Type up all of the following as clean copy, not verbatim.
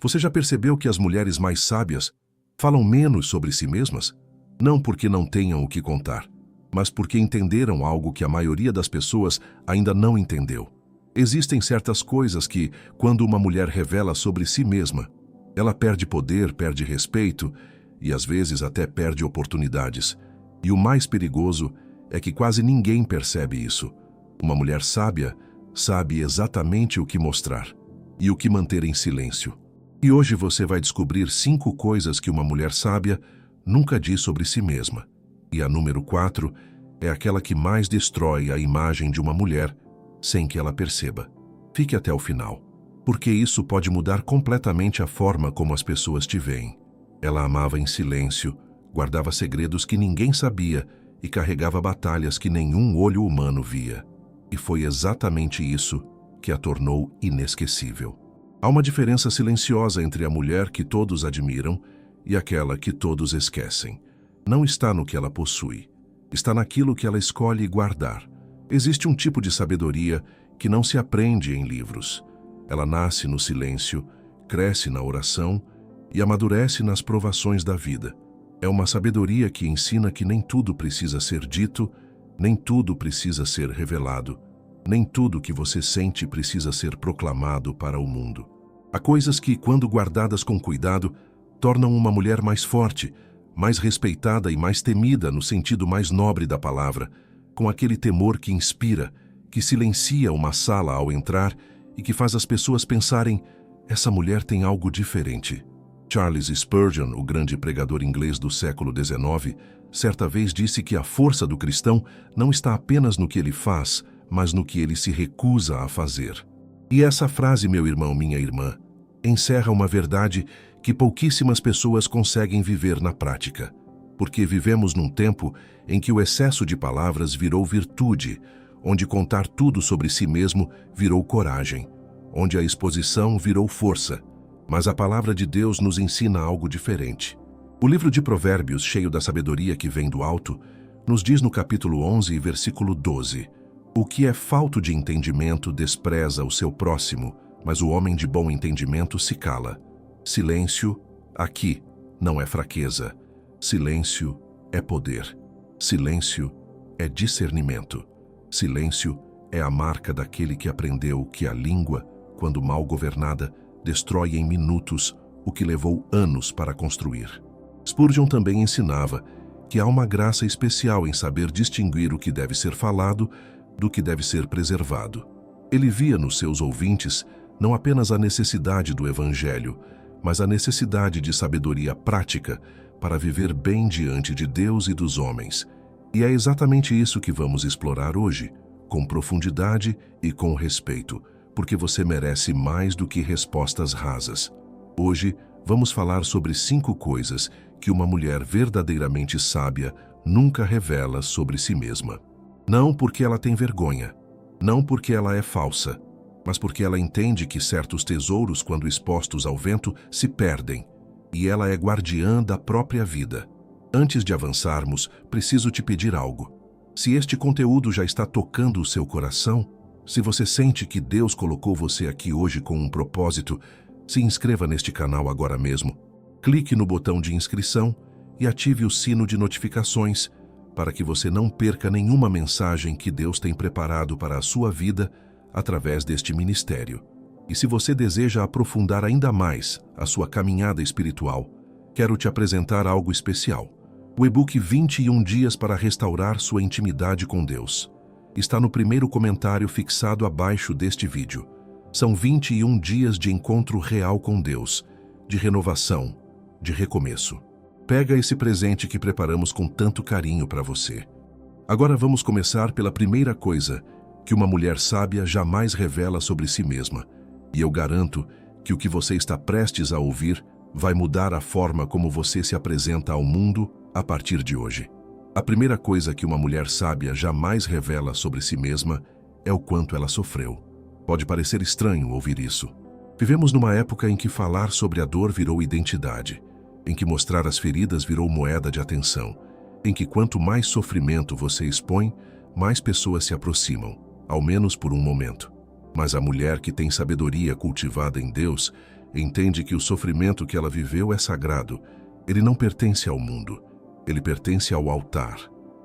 Você já percebeu que as mulheres mais sábias falam menos sobre si mesmas? Não porque não tenham o que contar, mas porque entenderam algo que a maioria das pessoas ainda não entendeu. Existem certas coisas que, quando uma mulher revela sobre si mesma, ela perde poder, perde respeito e às vezes até perde oportunidades. E o mais perigoso é que quase ninguém percebe isso. Uma mulher sábia sabe exatamente o que mostrar e o que manter em silêncio. E hoje você vai descobrir 5 coisas que uma mulher sábia nunca diz sobre si mesma. E a número 4 é aquela que mais destrói a imagem de uma mulher sem que ela perceba. Fique até o final, porque isso pode mudar completamente a forma como as pessoas te veem. Ela amava em silêncio, guardava segredos que ninguém sabia e carregava batalhas que nenhum olho humano via. E foi exatamente isso que a tornou inesquecível. Há uma diferença silenciosa entre a mulher que todos admiram e aquela que todos esquecem. Não está no que ela possui, está naquilo que ela escolhe guardar. Existe um tipo de sabedoria que não se aprende em livros. Ela nasce no silêncio, cresce na oração e amadurece nas provações da vida. É uma sabedoria que ensina que nem tudo precisa ser dito, nem tudo precisa ser revelado, nem tudo que você sente precisa ser proclamado para o mundo. Há coisas que, quando guardadas com cuidado, tornam uma mulher mais forte, mais respeitada e mais temida no sentido mais nobre da palavra, com aquele temor que inspira, que silencia uma sala ao entrar e que faz as pessoas pensarem: essa mulher tem algo diferente. Charles Spurgeon, o grande pregador inglês do século XIX, certa vez disse que a força do cristão não está apenas no que ele faz, mas no que ele se recusa a fazer. E essa frase, meu irmão, minha irmã, encerra uma verdade que pouquíssimas pessoas conseguem viver na prática. Porque vivemos num tempo em que o excesso de palavras virou virtude, onde contar tudo sobre si mesmo virou coragem, onde a exposição virou força. Mas a palavra de Deus nos ensina algo diferente. O livro de Provérbios, cheio da sabedoria que vem do alto, nos diz no capítulo 11, versículo 12: o que é falto de entendimento despreza o seu próximo, mas o homem de bom entendimento se cala. Silêncio, aqui, não é fraqueza. Silêncio é poder. Silêncio é discernimento. Silêncio é a marca daquele que aprendeu que a língua, quando mal governada, destrói em minutos o que levou anos para construir. Spurgeon também ensinava que há uma graça especial em saber distinguir o que deve ser falado do que deve ser preservado. Ele via nos seus ouvintes não apenas a necessidade do Evangelho, mas a necessidade de sabedoria prática para viver bem diante de Deus e dos homens. E é exatamente isso que vamos explorar hoje, com profundidade e com respeito, porque você merece mais do que respostas rasas. Hoje, vamos falar sobre 5 coisas que uma mulher verdadeiramente sábia nunca revela sobre si mesma. Não porque ela tem vergonha, não porque ela é falsa, mas porque ela entende que certos tesouros, quando expostos ao vento, se perdem, e ela é guardiã da própria vida. Antes de avançarmos, preciso te pedir algo. Se este conteúdo já está tocando o seu coração, se você sente que Deus colocou você aqui hoje com um propósito, se inscreva neste canal agora mesmo. Clique no botão de inscrição e ative o sino de notificações para que você não perca nenhuma mensagem que Deus tem preparado para a sua vida através deste ministério. E se você deseja aprofundar ainda mais a sua caminhada espiritual, quero te apresentar algo especial. O e-book 21 Dias para Restaurar Sua Intimidade com Deus. Está no primeiro comentário fixado abaixo deste vídeo. São 21 dias de encontro real com Deus, de renovação, de recomeço. Pega esse presente que preparamos com tanto carinho para você. Agora vamos começar pela primeira coisa que uma mulher sábia jamais revela sobre si mesma. E eu garanto que o que você está prestes a ouvir vai mudar a forma como você se apresenta ao mundo a partir de hoje. A primeira coisa que uma mulher sábia jamais revela sobre si mesma é o quanto ela sofreu. Pode parecer estranho ouvir isso. Vivemos numa época em que falar sobre a dor virou identidade, em que mostrar as feridas virou moeda de atenção, em que quanto mais sofrimento você expõe, mais pessoas se aproximam, ao menos por um momento. Mas a mulher que tem sabedoria cultivada em Deus Entende que o sofrimento que ela viveu é sagrado. Ele não pertence ao mundo. Ele pertence ao altar.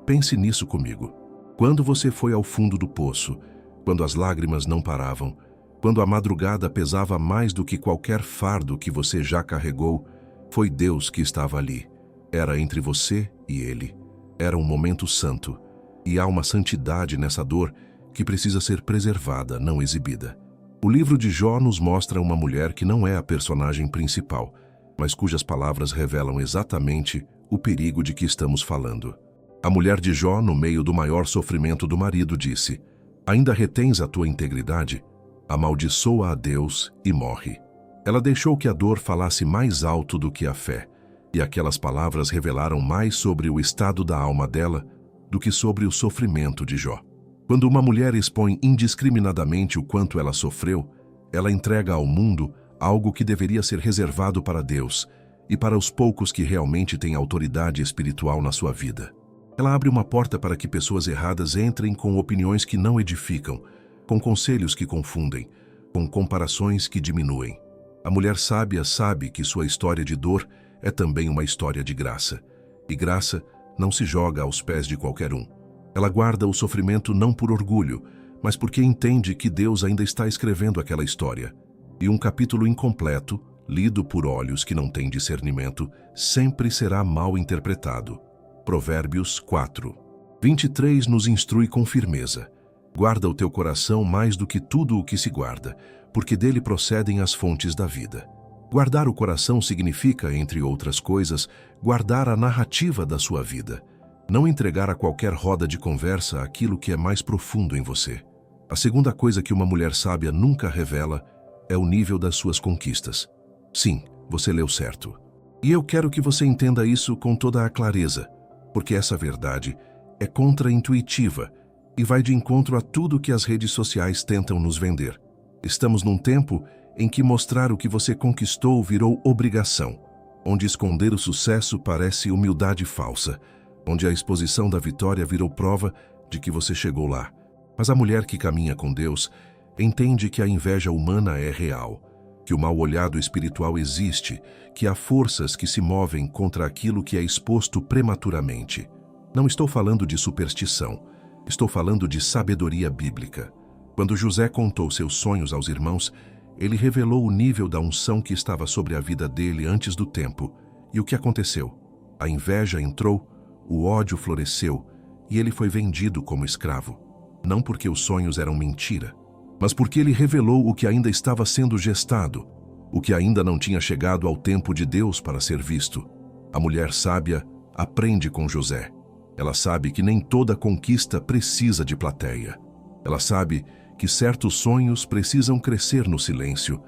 Pense nisso comigo. Quando você foi ao fundo do poço, quando as lágrimas não paravam, quando a madrugada pesava mais do que qualquer fardo que você já carregou, foi Deus que estava ali. Era entre você e Ele. Era um momento santo. E há uma santidade nessa dor que precisa ser preservada, não exibida. O livro de Jó nos mostra uma mulher que não é a personagem principal, mas cujas palavras revelam exatamente o perigo de que estamos falando. A mulher de Jó, no meio do maior sofrimento do marido, disse: "Ainda retens a tua integridade? Amaldiçoa a Deus e morre." Ela deixou que a dor falasse mais alto do que a fé, e aquelas palavras revelaram mais sobre o estado da alma dela do que sobre o sofrimento de Jó. Quando uma mulher expõe indiscriminadamente o quanto ela sofreu, ela entrega ao mundo algo que deveria ser reservado para Deus e para os poucos que realmente têm autoridade espiritual na sua vida. Ela abre uma porta para que pessoas erradas entrem com opiniões que não edificam, com conselhos que confundem, com comparações que diminuem. A mulher sábia sabe que sua história de dor é também uma história de graça. E graça não se joga aos pés de qualquer um. Ela guarda o sofrimento não por orgulho, mas porque entende que Deus ainda está escrevendo aquela história. E um capítulo incompleto, lido por olhos que não têm discernimento, sempre será mal interpretado. Provérbios 4:23 nos instrui com firmeza: "Guarda o teu coração mais do que tudo o que se guarda, porque dele procedem as fontes da vida." Guardar o coração significa, entre outras coisas, guardar a narrativa da sua vida. Não entregar a qualquer roda de conversa aquilo que é mais profundo em você. A segunda coisa que uma mulher sábia nunca revela é o nível das suas conquistas. Sim, você leu certo. E eu quero que você entenda isso com toda a clareza, porque essa verdade é contra-intuitiva e vai de encontro a tudo que as redes sociais tentam nos vender. Estamos num tempo em que mostrar o que você conquistou virou obrigação, onde esconder o sucesso parece humildade falsa, onde a exposição da vitória virou prova de que você chegou lá. Mas a mulher que caminha com Deus entende que a inveja humana é real, que o mal-olhado espiritual existe, que há forças que se movem contra aquilo que é exposto prematuramente. Não estou falando de superstição, estou falando de sabedoria bíblica. Quando José contou seus sonhos aos irmãos, ele revelou o nível da unção que estava sobre a vida dele antes do tempo. E o que aconteceu? A inveja entrou, o ódio floresceu e ele foi vendido como escravo. Não porque os sonhos eram mentira, mas porque ele revelou o que ainda estava sendo gestado, o que ainda não tinha chegado ao tempo de Deus para ser visto. A mulher sábia aprende com José. Ela sabe que nem toda conquista precisa de plateia. Ela sabe que certos sonhos precisam crescer no silêncio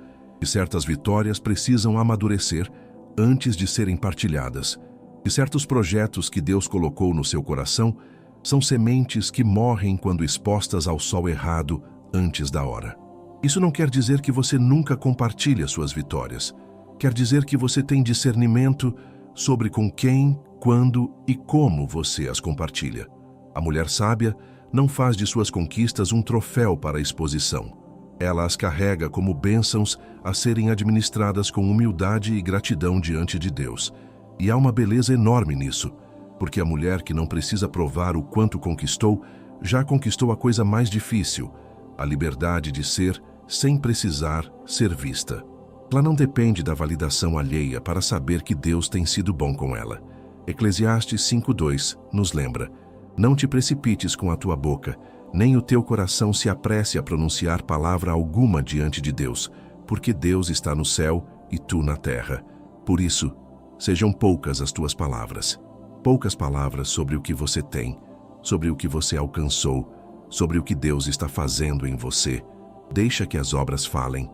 e certas vitórias precisam amadurecer antes de serem partilhadas. E certos projetos que Deus colocou no seu coração são sementes que morrem quando expostas ao sol errado antes da hora. Isso não quer dizer que você nunca compartilha suas vitórias. Quer dizer que você tem discernimento sobre com quem, quando e como você as compartilha. A mulher sábia não faz de suas conquistas um troféu para exposição. Ela as carrega como bênçãos a serem administradas com humildade e gratidão diante de Deus. E há uma beleza enorme nisso, porque a mulher que não precisa provar o quanto conquistou, já conquistou a coisa mais difícil, a liberdade de ser sem precisar ser vista. Ela não depende da validação alheia para saber que Deus tem sido bom com ela. Eclesiastes 5:2 nos lembra: "Não te precipites com a tua boca, nem o teu coração se apresse a pronunciar palavra alguma diante de Deus, porque Deus está no céu e tu na terra. Por isso, sejam poucas as tuas palavras. Poucas palavras sobre o que você tem, sobre o que você alcançou, sobre o que Deus está fazendo em você. Deixa que as obras falem,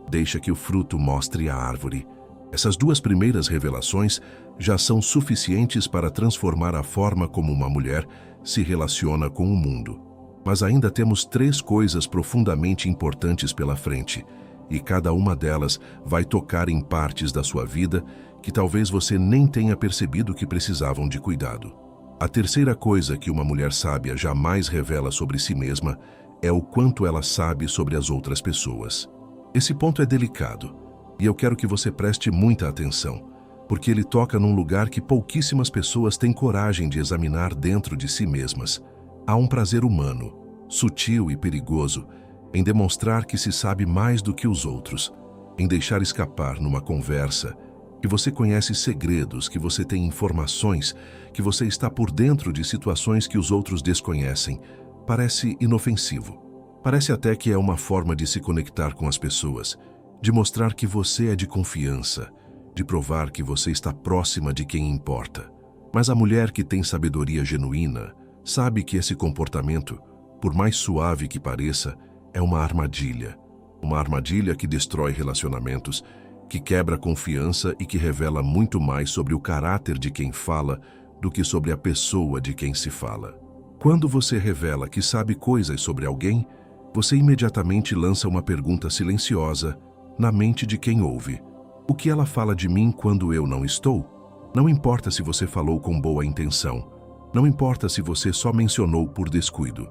deixa que o fruto mostre a árvore." Essas duas primeiras revelações já são suficientes para transformar a forma como uma mulher se relaciona com o mundo. Mas ainda temos 3 coisas profundamente importantes pela frente, e cada uma delas vai tocar em partes da sua vida que talvez você nem tenha percebido que precisavam de cuidado. A terceira coisa que uma mulher sábia jamais revela sobre si mesma é o quanto ela sabe sobre as outras pessoas. Esse ponto é delicado, E eu quero que você preste muita atenção, porque ele toca num lugar que pouquíssimas pessoas têm coragem de examinar dentro de si mesmas. Há um prazer humano, sutil e perigoso, em demonstrar que se sabe mais do que os outros, em deixar escapar numa conversa que você conhece segredos, que você tem informações, que você está por dentro de situações que os outros desconhecem. Parece inofensivo. Parece até que é uma forma de se conectar com as pessoas, de mostrar que você é de confiança, de provar que você está próxima de quem importa. Mas a mulher que tem sabedoria genuína sabe que esse comportamento, por mais suave que pareça, é uma armadilha. Uma armadilha que destrói relacionamentos, que quebra a confiança e que revela muito mais sobre o caráter de quem fala do que sobre a pessoa de quem se fala. Quando você revela que sabe coisas sobre alguém, você imediatamente lança uma pergunta silenciosa na mente de quem ouve. O que ela fala de mim quando eu não estou? Não importa se você falou com boa intenção. Não importa se você só mencionou por descuido.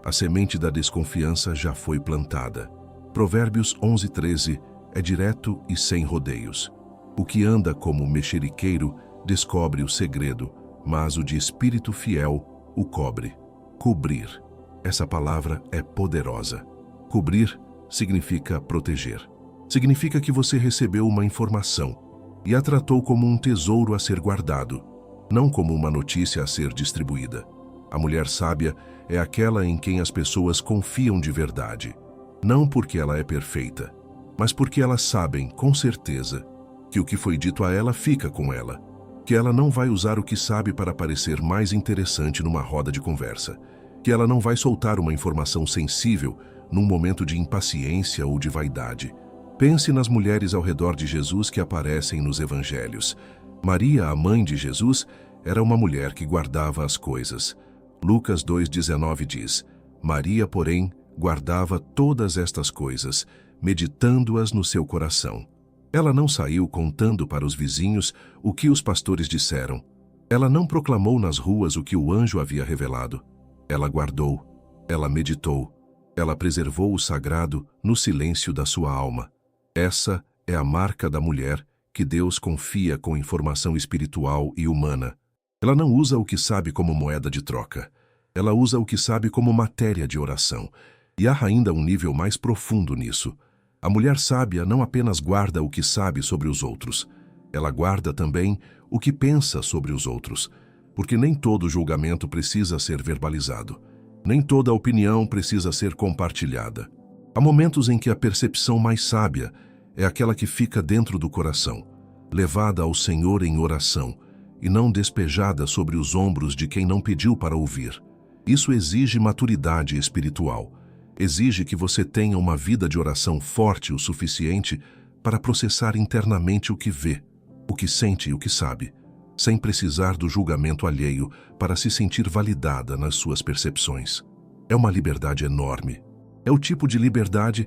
A semente da desconfiança já foi plantada. Provérbios 11:13 é direto e sem rodeios. O que anda como mexeriqueiro descobre o segredo, mas o de espírito fiel o cobre. Cobrir. Essa palavra é poderosa. Cobrir significa proteger. Significa que você recebeu uma informação e a tratou como um tesouro a ser guardado, não como uma notícia a ser distribuída. A mulher sábia é aquela em quem as pessoas confiam de verdade, não porque ela é perfeita, mas porque elas sabem, com certeza, que o que foi dito a ela fica com ela, que ela não vai usar o que sabe para parecer mais interessante numa roda de conversa, que ela não vai soltar uma informação sensível num momento de impaciência ou de vaidade. Pense nas mulheres ao redor de Jesus que aparecem nos evangelhos. Maria, a mãe de Jesus, era uma mulher que guardava as coisas. Lucas 2,19 diz: Maria, porém, guardava todas estas coisas, meditando-as no seu coração. Ela não saiu contando para os vizinhos o que os pastores disseram. Ela não proclamou nas ruas o que o anjo havia revelado. Ela guardou, ela meditou, ela preservou o sagrado no silêncio da sua alma. Essa é a marca da mulher que Deus confia com informação espiritual e humana. Ela não usa o que sabe como moeda de troca. Ela usa o que sabe como matéria de oração. E há ainda um nível mais profundo nisso. A mulher sábia não apenas guarda o que sabe sobre os outros. Ela guarda também o que pensa sobre os outros. Porque nem todo julgamento precisa ser verbalizado. Nem toda opinião precisa ser compartilhada. Há momentos em que a percepção mais sábia é aquela que fica dentro do coração, levada ao Senhor em oração, e não despejada sobre os ombros de quem não pediu para ouvir. Isso exige maturidade espiritual. Exige que você tenha uma vida de oração forte o suficiente para processar internamente o que vê, o que sente e o que sabe, sem precisar do julgamento alheio para se sentir validada nas suas percepções. É uma liberdade enorme. É o tipo de liberdade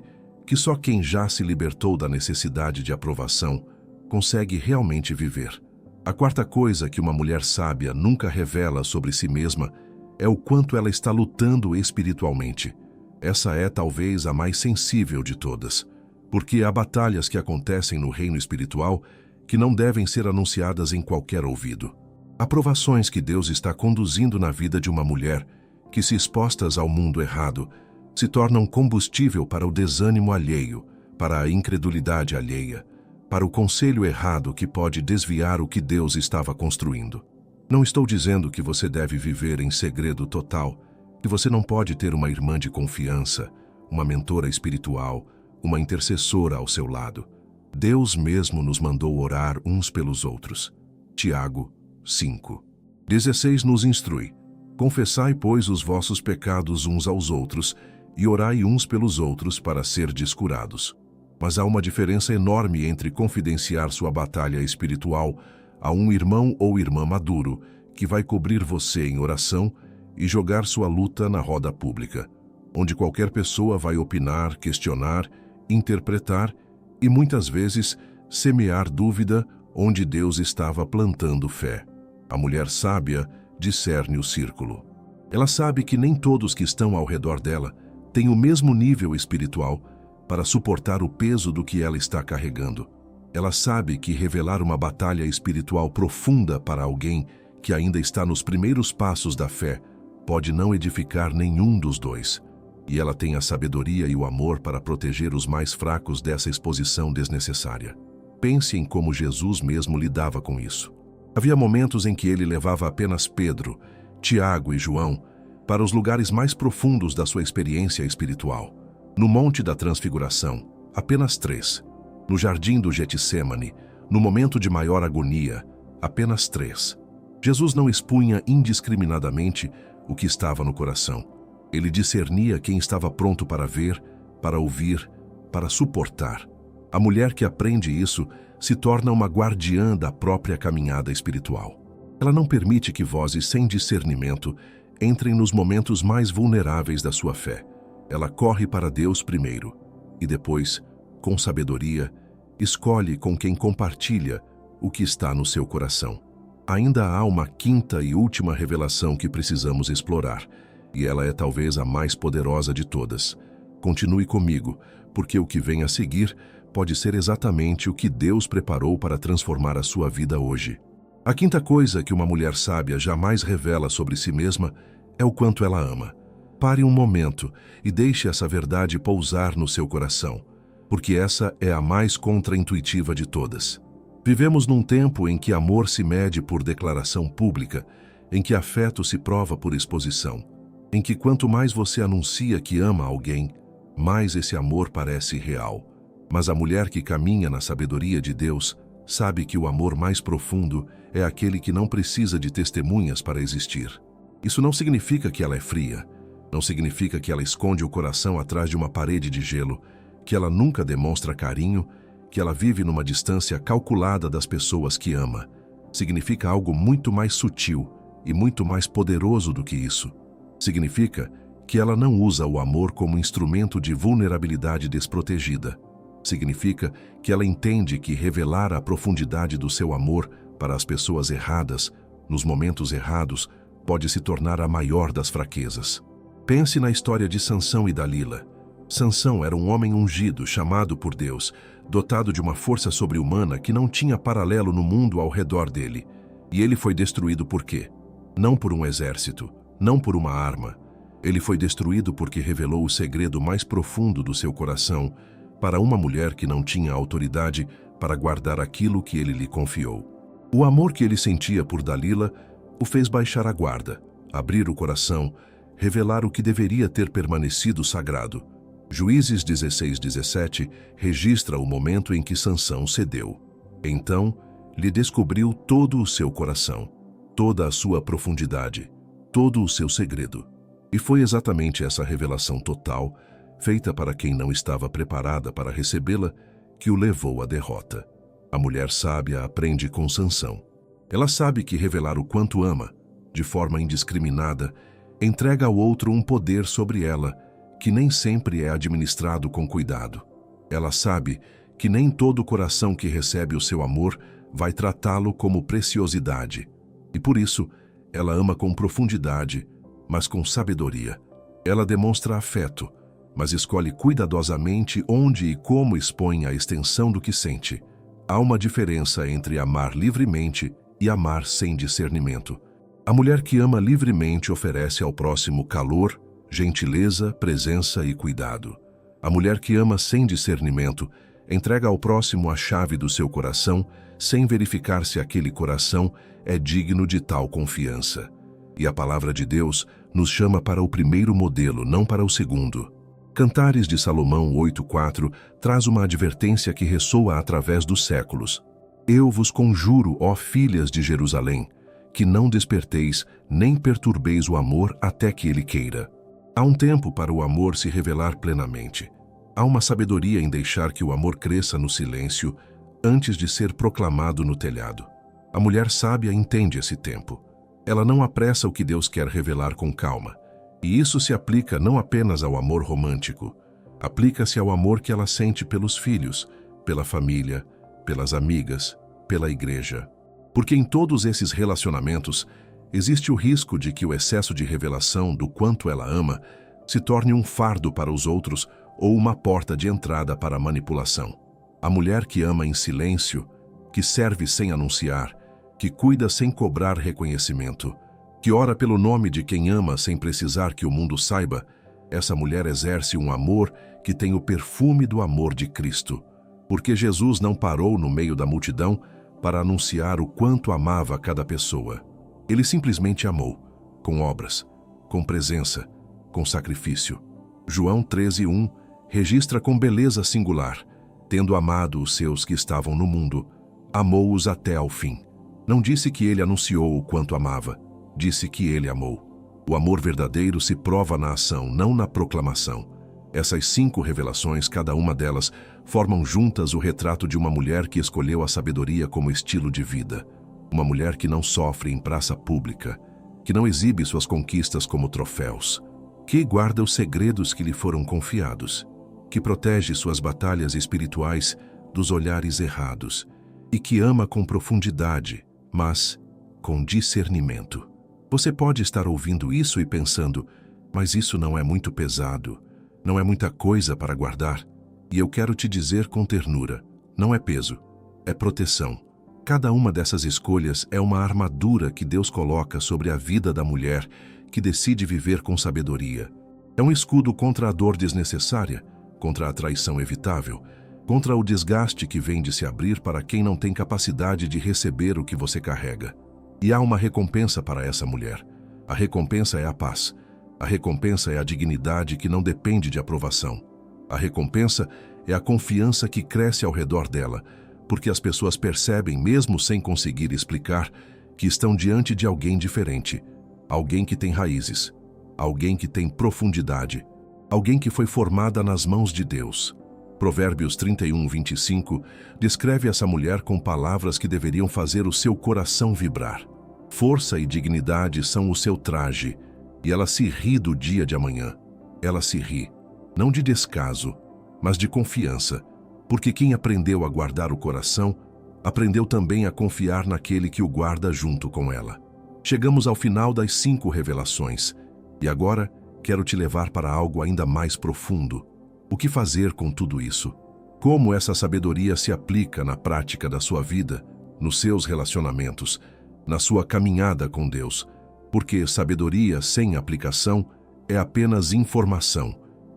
que só quem já se libertou da necessidade de aprovação consegue realmente viver. A quarta coisa que uma mulher sábia nunca revela sobre si mesma é o quanto ela está lutando espiritualmente. Essa é talvez a mais sensível de todas, porque há batalhas que acontecem no reino espiritual que não devem ser anunciadas em qualquer ouvido. Há provações que Deus está conduzindo na vida de uma mulher que, se expostas ao mundo errado, se tornam combustível para o desânimo alheio, para a incredulidade alheia, para o conselho errado que pode desviar o que Deus estava construindo. Não estou dizendo que você deve viver em segredo total, que você não pode ter uma irmã de confiança, uma mentora espiritual, uma intercessora ao seu lado. Deus mesmo nos mandou orar uns pelos outros. Tiago 5:16 nos instrui: confessai, pois, os vossos pecados uns aos outros, e orai uns pelos outros para serdes curados. Mas há uma diferença enorme entre confidenciar sua batalha espiritual a um irmão ou irmã maduro, que vai cobrir você em oração, e jogar sua luta na roda pública, onde qualquer pessoa vai opinar, questionar, interpretar e, muitas vezes, semear dúvida onde Deus estava plantando fé. A mulher sábia discerne o círculo. Ela sabe que nem todos que estão ao redor dela têm o mesmo nível espiritual para suportar o peso do que ela está carregando. Ela sabe que revelar uma batalha espiritual profunda para alguém que ainda está nos primeiros passos da fé pode não edificar nenhum dos dois. E ela tem a sabedoria e o amor para proteger os mais fracos dessa exposição desnecessária. Pense em como Jesus mesmo lidava com isso. Havia momentos em que ele levava apenas Pedro, Tiago e João para os lugares mais profundos da sua experiência espiritual. No Monte da Transfiguração, apenas 3. No Jardim do Getsêmani, no momento de maior agonia, apenas 3. Jesus não expunha indiscriminadamente o que estava no coração. Ele discernia quem estava pronto para ver, para ouvir, para suportar. A mulher que aprende isso se torna uma guardiã da própria caminhada espiritual. Ela não permite que vozes sem discernimento entrem nos momentos mais vulneráveis da sua fé. Ela corre para Deus primeiro e depois, com sabedoria, escolhe com quem compartilha o que está no seu coração. Ainda há uma quinta e última revelação que precisamos explorar, e ela é talvez a mais poderosa de todas. Continue comigo, porque o que vem a seguir pode ser exatamente o que Deus preparou para transformar a sua vida hoje. A quinta coisa que uma mulher sábia jamais revela sobre si mesma é o quanto ela ama. Pare um momento e deixe essa verdade pousar no seu coração, porque essa é a mais contraintuitiva de todas. Vivemos num tempo em que amor se mede por declaração pública, em que afeto se prova por exposição, em que quanto mais você anuncia que ama alguém, mais esse amor parece real. Mas a mulher que caminha na sabedoria de Deus sabe que o amor mais profundo é aquele que não precisa de testemunhas para existir. Isso não significa que ela é fria, não significa que ela esconde o coração atrás de uma parede de gelo, que ela nunca demonstra carinho, que ela vive numa distância calculada das pessoas que ama. Significa algo muito mais sutil e muito mais poderoso do que isso. Significa que ela não usa o amor como instrumento de vulnerabilidade desprotegida. Significa que ela entende que revelar a profundidade do seu amor para as pessoas erradas, nos momentos errados, pode se tornar a maior das fraquezas. Pense na história de Sansão e Dalila. Sansão era um homem ungido, chamado por Deus, dotado de uma força sobre-humana que não tinha paralelo no mundo ao redor dele. E ele foi destruído por quê? Não por um exército, não por uma arma. Ele foi destruído porque revelou o segredo mais profundo do seu coração para uma mulher que não tinha autoridade para guardar aquilo que ele lhe confiou. O amor que ele sentia por Dalila o fez baixar a guarda, abrir o coração, revelar o que deveria ter permanecido sagrado. Juízes 16:17 registra o momento em que Sansão cedeu. Então, lhe descobriu todo o seu coração, toda a sua profundidade, todo o seu segredo. E foi exatamente essa revelação total, feita para quem não estava preparada para recebê-la, que o levou à derrota. A mulher sábia aprende com Sansão. Ela sabe que revelar o quanto ama, de forma indiscriminada, entrega ao outro um poder sobre ela, que nem sempre é administrado com cuidado. Ela sabe que nem todo coração que recebe o seu amor vai tratá-lo como preciosidade. E por isso, ela ama com profundidade, mas com sabedoria. Ela demonstra afeto, mas escolhe cuidadosamente onde e como expõe a extensão do que sente. Há uma diferença entre amar livremente e amar sem discernimento. A mulher que ama livremente oferece ao próximo calor, gentileza, presença e cuidado. A mulher que ama sem discernimento entrega ao próximo a chave do seu coração, sem verificar se aquele coração é digno de tal confiança. E a palavra de Deus nos chama para o primeiro modelo, não para o segundo. Cantares de Salomão 8:4 traz uma advertência que ressoa através dos séculos. Eu vos conjuro, ó filhas de Jerusalém, que não desperteis nem perturbeis o amor até que ele queira. Há um tempo para o amor se revelar plenamente. Há uma sabedoria em deixar que o amor cresça no silêncio antes de ser proclamado no telhado. A mulher sábia entende esse tempo. Ela não apressa o que Deus quer revelar com calma. E isso se aplica não apenas ao amor romântico. Aplica-se ao amor que ela sente pelos filhos, pela família, pelas amigas, pela igreja. Porque em todos esses relacionamentos, existe o risco de que o excesso de revelação do quanto ela ama se torne um fardo para os outros ou uma porta de entrada para a manipulação. A mulher que ama em silêncio, que serve sem anunciar, que cuida sem cobrar reconhecimento, que ora pelo nome de quem ama sem precisar que o mundo saiba, essa mulher exerce um amor que tem o perfume do amor de Cristo, porque Jesus não parou no meio da multidão para anunciar o quanto amava cada pessoa. Ele simplesmente amou, com obras, com presença, com sacrifício. João 13:1 registra com beleza singular: tendo amado os seus que estavam no mundo, amou-os até ao fim. Não disse que ele anunciou o quanto amava, disse que ele amou. O amor verdadeiro se prova na ação, não na proclamação. Essas 5 revelações, cada uma delas, formam juntas o retrato de uma mulher que escolheu a sabedoria como estilo de vida. Uma mulher que não sofre em praça pública, que não exibe suas conquistas como troféus, que guarda os segredos que lhe foram confiados, que protege suas batalhas espirituais dos olhares errados e que ama com profundidade, mas com discernimento. Você pode estar ouvindo isso e pensando, mas isso não é muito pesado, não é muita coisa para guardar. E eu quero te dizer com ternura, não é peso, é proteção. Cada uma dessas escolhas é uma armadura que Deus coloca sobre a vida da mulher que decide viver com sabedoria. É um escudo contra a dor desnecessária, contra a traição evitável, contra o desgaste que vem de se abrir para quem não tem capacidade de receber o que você carrega. E há uma recompensa para essa mulher. A recompensa é a paz. A recompensa é a dignidade que não depende de aprovação. A recompensa é a confiança que cresce ao redor dela, porque as pessoas percebem, mesmo sem conseguir explicar, que estão diante de alguém diferente, alguém que tem raízes, alguém que tem profundidade, alguém que foi formada nas mãos de Deus. Provérbios 31:25 descreve essa mulher com palavras que deveriam fazer o seu coração vibrar. Força e dignidade são o seu traje, e ela se ri do dia de amanhã. Ela se ri, não de descaso, mas de confiança, porque quem aprendeu a guardar o coração, aprendeu também a confiar naquele que o guarda junto com ela. Chegamos ao final das 5 revelações, e agora quero te levar para algo ainda mais profundo. O que fazer com tudo isso? Como essa sabedoria se aplica na prática da sua vida, nos seus relacionamentos, na sua caminhada com Deus? Porque sabedoria sem aplicação é apenas informação,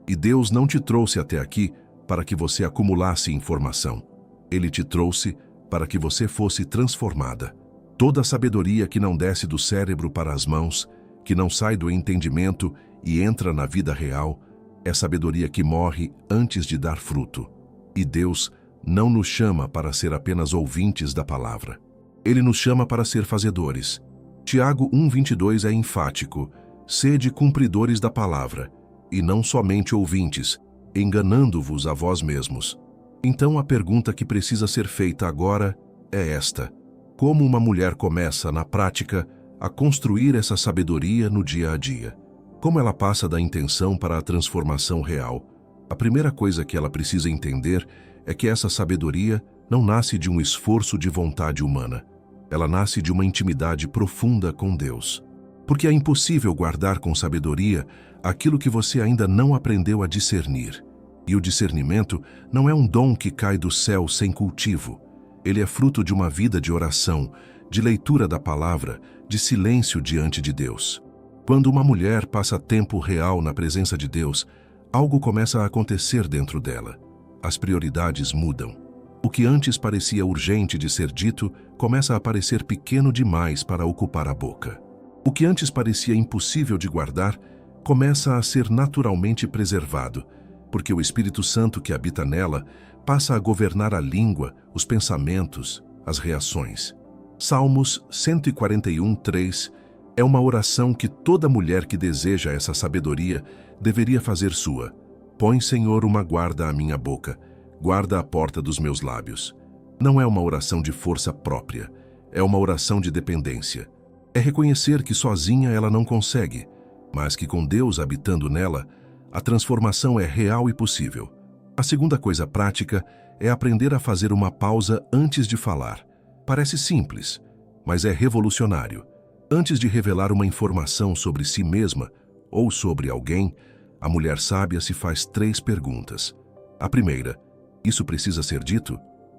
e Deus não te trouxe até aqui para que você acumulasse informação. Ele te trouxe para que você fosse transformada. Toda sabedoria que não desce do cérebro para as mãos, que não sai do entendimento e entra na vida real, é sabedoria que morre antes de dar fruto. E Deus não nos chama para ser apenas ouvintes da palavra. Ele nos chama para ser fazedores. Tiago 1:22 é enfático: sede cumpridores da palavra, e não somente ouvintes, enganando-vos a vós mesmos. Então a pergunta que precisa ser feita agora é esta: como uma mulher começa, na prática, a construir essa sabedoria no dia a dia? Como ela passa da intenção para a transformação real? A primeira coisa que ela precisa entender é que essa sabedoria não nasce de um esforço de vontade humana. Ela nasce de uma intimidade profunda com Deus. Porque é impossível guardar com sabedoria aquilo que você ainda não aprendeu a discernir. E o discernimento não é um dom que cai do céu sem cultivo. Ele é fruto de uma vida de oração, de leitura da palavra, de silêncio diante de Deus. Quando uma mulher passa tempo real na presença de Deus, algo começa a acontecer dentro dela. As prioridades mudam. O que antes parecia urgente de ser dito começa a parecer pequeno demais para ocupar a boca. O que antes parecia impossível de guardar começa a ser naturalmente preservado, porque o Espírito Santo que habita nela passa a governar a língua, os pensamentos, as reações. Salmos 141:3 é uma oração que toda mulher que deseja essa sabedoria deveria fazer sua. Põe, Senhor, uma guarda à minha boca, guarda a porta dos meus lábios. Não é uma oração de força própria, é uma oração de dependência. É reconhecer que sozinha ela não consegue, mas que com Deus habitando nela, a transformação é real e possível. A segunda coisa prática é aprender a fazer uma pausa antes de falar. Parece simples, mas é revolucionário. Antes de revelar uma informação sobre si mesma ou sobre alguém, a mulher sábia se faz 3 perguntas. A primeira: Isso precisa ser dito?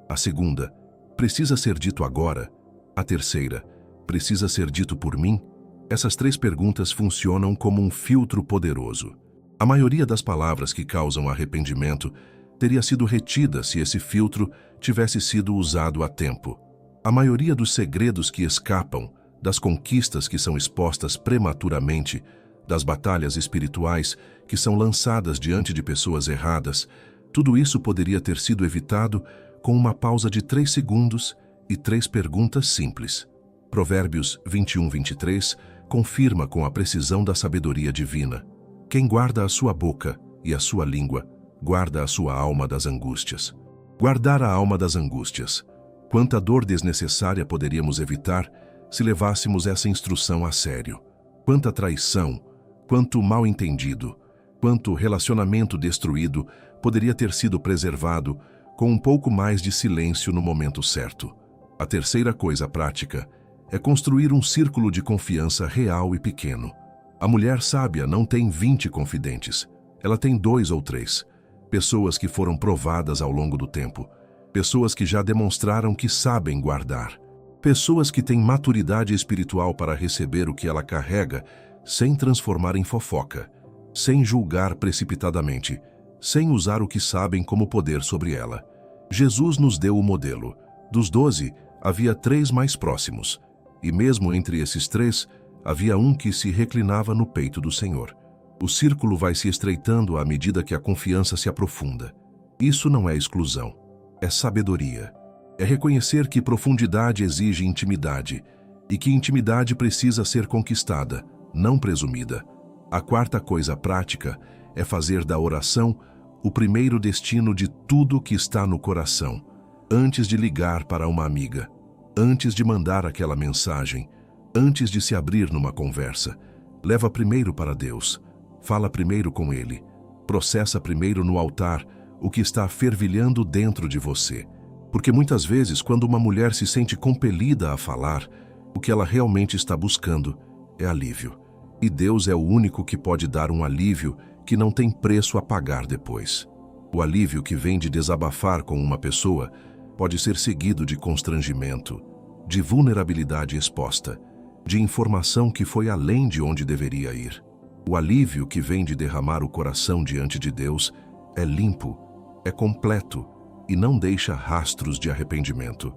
A segunda: precisa ser dito agora? A terceira: precisa ser dito por mim? Essas 3 perguntas funcionam como um filtro poderoso. A maioria das palavras que causam arrependimento teria sido retida se esse filtro tivesse sido usado a tempo. A maioria dos segredos que escapam, das conquistas que são expostas prematuramente, das batalhas espirituais que são lançadas diante de pessoas erradas, tudo isso poderia ter sido evitado com uma pausa de 3 segundos e 3 perguntas simples. Provérbios 21:23 confirma com a precisão da sabedoria divina: quem guarda a sua boca e a sua língua, guarda a sua alma das angústias. Guardar a alma das angústias. Quanta dor desnecessária poderíamos evitar se levássemos essa instrução a sério. Quanta traição, quanto mal-entendido, quanto relacionamento destruído poderia ter sido preservado com um pouco mais de silêncio no momento certo. A terceira coisa prática é construir um círculo de confiança real e pequeno. A mulher sábia não tem 20 confidentes. Ela tem 2 ou 3. Pessoas que foram provadas ao longo do tempo. Pessoas que já demonstraram que sabem guardar. Pessoas que têm maturidade espiritual para receber o que ela carrega sem transformar em fofoca, sem julgar precipitadamente, sem usar o que sabem como poder sobre ela. Jesus nos deu o modelo. Dos 12, havia 3 mais próximos. E mesmo entre esses 3, havia um que se reclinava no peito do Senhor. O círculo vai se estreitando à medida que a confiança se aprofunda. Isso não é exclusão, é sabedoria. É reconhecer que profundidade exige intimidade e que intimidade precisa ser conquistada, não presumida. A quarta coisa prática é fazer da oração o primeiro destino de tudo que está no coração, antes de ligar para uma amiga, antes de mandar aquela mensagem, antes de se abrir numa conversa. Leva primeiro para Deus, fala primeiro com Ele, processa primeiro no altar o que está fervilhando dentro de você. Porque muitas vezes, quando uma mulher se sente compelida a falar, o que ela realmente está buscando é alívio. E Deus é o único que pode dar um alívio que não tem preço a pagar depois. O alívio que vem de desabafar com uma pessoa pode ser seguido de constrangimento, de vulnerabilidade exposta, de informação que foi além de onde deveria ir. O alívio que vem de derramar o coração diante de Deus é limpo, é completo e não deixa rastros de arrependimento.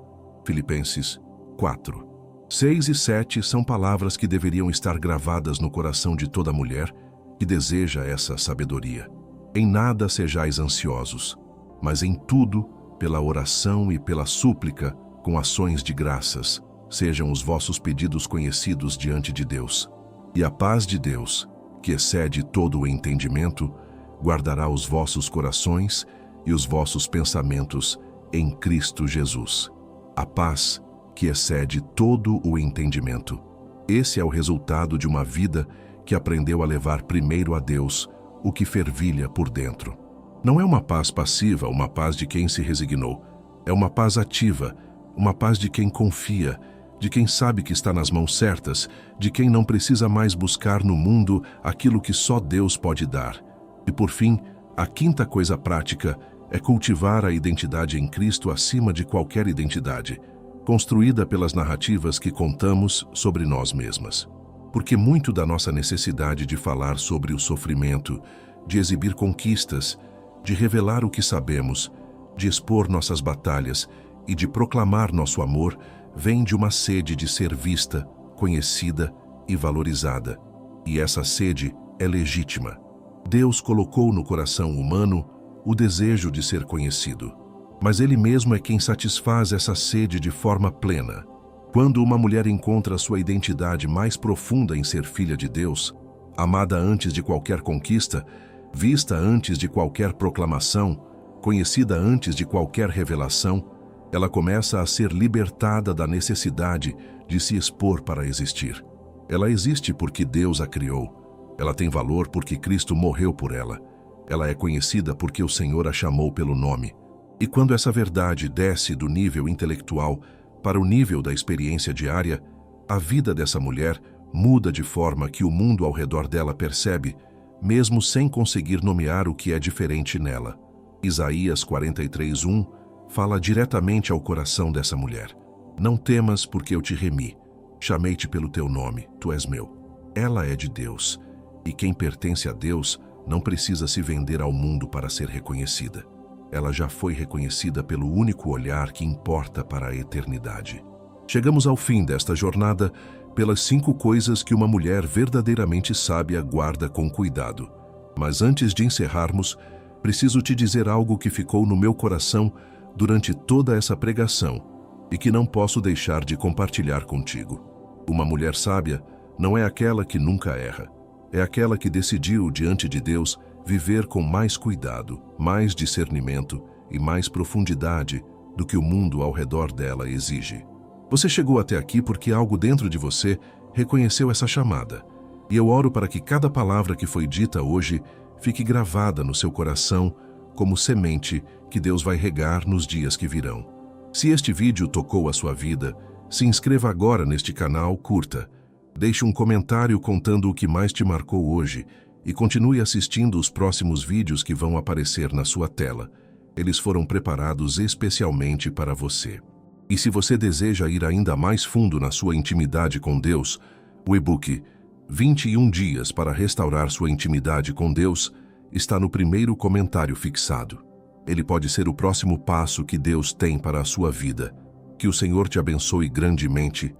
Filipenses 4. 6 e 7 são palavras que deveriam estar gravadas no coração de toda mulher que deseja essa sabedoria. Em nada sejais ansiosos, mas em tudo, pela oração e pela súplica, com ações de graças, sejam os vossos pedidos conhecidos diante de Deus. E a paz de Deus, que excede todo o entendimento, guardará os vossos corações e os vossos pensamentos em Cristo Jesus. A paz que excede todo o entendimento. Esse é o resultado de uma vida que aprendeu a levar primeiro a Deus o que fervilha por dentro. Não é uma paz passiva, uma paz de quem se resignou. É uma paz ativa, uma paz de quem confia, de quem sabe que está nas mãos certas, de quem não precisa mais buscar no mundo aquilo que só Deus pode dar. E por fim, a quinta coisa prática é cultivar a identidade em Cristo acima de qualquer identidade, construída pelas narrativas que contamos sobre nós mesmas. Porque muito da nossa necessidade de falar sobre o sofrimento, de exibir conquistas, de revelar o que sabemos, de expor nossas batalhas e de proclamar nosso amor, vem de uma sede de ser vista, conhecida e valorizada. E essa sede é legítima. Deus colocou no coração humano o desejo de ser conhecido. Mas Ele mesmo é quem satisfaz essa sede de forma plena. Quando uma mulher encontra sua identidade mais profunda em ser filha de Deus, amada antes de qualquer conquista, vista antes de qualquer proclamação, conhecida antes de qualquer revelação, ela começa a ser libertada da necessidade de se expor para existir. Ela existe porque Deus a criou. Ela tem valor porque Cristo morreu por ela. Ela é conhecida porque o Senhor a chamou pelo nome. E quando essa verdade desce do nível intelectual para o nível da experiência diária, a vida dessa mulher muda de forma que o mundo ao redor dela percebe, mesmo sem conseguir nomear o que é diferente nela. Isaías 43:1 fala diretamente ao coração dessa mulher. Não temas, porque eu te remi. Chamei-te pelo teu nome, tu és meu. Ela é de Deus, e quem pertence a Deus não precisa se vender ao mundo para ser reconhecida. Ela já foi reconhecida pelo único olhar que importa para a eternidade. Chegamos ao fim desta jornada pelas 5 coisas que uma mulher verdadeiramente sábia guarda com cuidado. Mas antes de encerrarmos, preciso te dizer algo que ficou no meu coração durante toda essa pregação e que não posso deixar de compartilhar contigo. Uma mulher sábia não é aquela que nunca erra. É aquela que decidiu, diante de Deus, viver com mais cuidado, mais discernimento e mais profundidade do que o mundo ao redor dela exige. Você chegou até aqui porque algo dentro de você reconheceu essa chamada. E eu oro para que cada palavra que foi dita hoje fique gravada no seu coração como semente que Deus vai regar nos dias que virão. Se este vídeo tocou a sua vida, se inscreva agora neste canal, curta. Deixe um comentário contando o que mais te marcou hoje e continue assistindo os próximos vídeos que vão aparecer na sua tela. Eles foram preparados especialmente para você. E se você deseja ir ainda mais fundo na sua intimidade com Deus, o e-book 21 Dias para Restaurar Sua Intimidade com Deus está no primeiro comentário fixado. Ele pode ser o próximo passo que Deus tem para a sua vida. Que o Senhor te abençoe grandemente.